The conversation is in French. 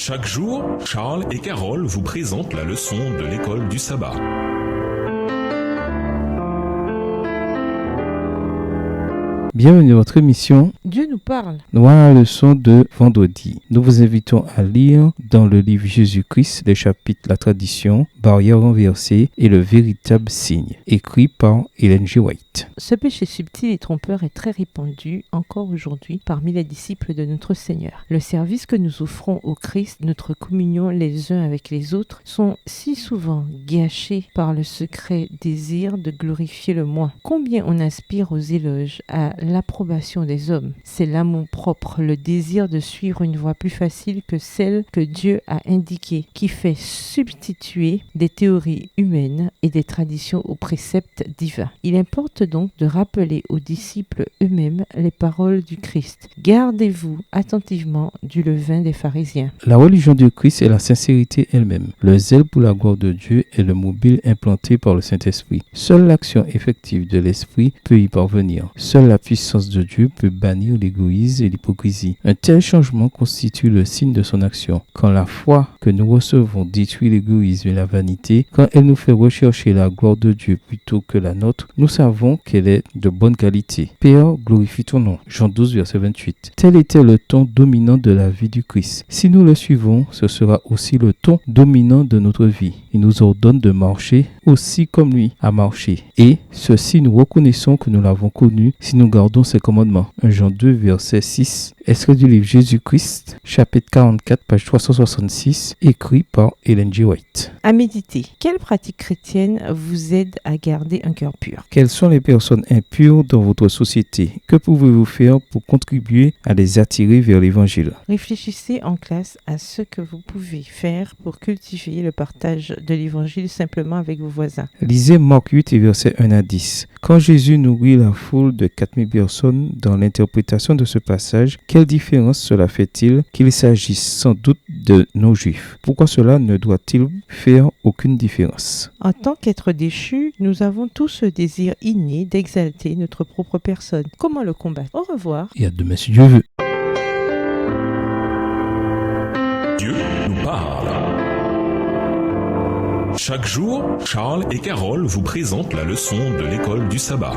Chaque jour, Charles et Carole vous présentent la leçon de l'école du sabbat. Bienvenue à votre émission Dieu nous parle. Nous à la leçon de vendredi. Nous vous invitons à lire dans le livre Jésus-Christ les chapitres La tradition, Barrière renversée et le véritable signe, écrit par Ellen G. White. Ce péché subtil et trompeur est très répandu encore aujourd'hui parmi les disciples de notre Seigneur. Le service que nous offrons au Christ, notre communion les uns avec les autres, sont si souvent gâchés par le secret désir de glorifier le moi. Combien on aspire aux éloges, à l'approbation des hommes. C'est l'amour propre, le désir de suivre une voie plus facile que celle que Dieu a indiquée, qui fait substituer des théories humaines et des traditions aux préceptes divins. Il importe donc de rappeler aux disciples eux-mêmes les paroles du Christ. Gardez-vous attentivement du levain des pharisiens. La religion du Christ est la sincérité elle-même. Le zèle pour la gloire de Dieu est le mobile implanté par le Saint-Esprit. Seule l'action effective de l'Esprit peut y parvenir. Seule la puissance de Dieu peut bannir l'égoïsme et l'hypocrisie. Un tel changement constitue le signe de son action. Quand la foi que nous recevons détruit l'égoïsme et la vanité, quand elle nous fait rechercher la gloire de Dieu plutôt que la nôtre, nous savons qu'elle est de bonne qualité. Père, glorifie ton nom. Jean 12, verset 28. Tel était le ton dominant de la vie du Christ. Si nous le suivons, ce sera aussi le ton dominant de notre vie. Il nous ordonne de marcher aussi comme lui a marché. Et ceci, nous reconnaissons que nous l'avons connu si nous gardons ses commandements. 1 Jean 2, verset 6. Extrait du livre Jésus-Christ, chapitre 44, page 366, écrit par Ellen G. White. À méditer. Quelle pratique chrétienne vous aide à garder un cœur pur? Quelles sont les personnes impures dans votre société? Que pouvez-vous faire pour contribuer à les attirer vers l'Évangile? Réfléchissez en classe à ce que vous pouvez faire pour cultiver le partage de l'Évangile simplement avec vos voisins. Lisez Marc 8 et versets 1 à 10. Quand Jésus nourrit la foule de 4000 personnes dans l'interprétation de ce passage, quelle différence cela fait-il qu'il s'agisse sans doute de non-juifs? Pourquoi cela ne doit-il faire aucune différence? En tant qu'être déchu, nous avons tous ce désir inné d'exalter notre propre personne. Comment le combattre? Au revoir. Et à demain si Dieu veut. Dieu nous parle. Chaque jour, Charles et Carole vous présentent la leçon de l'école du sabbat.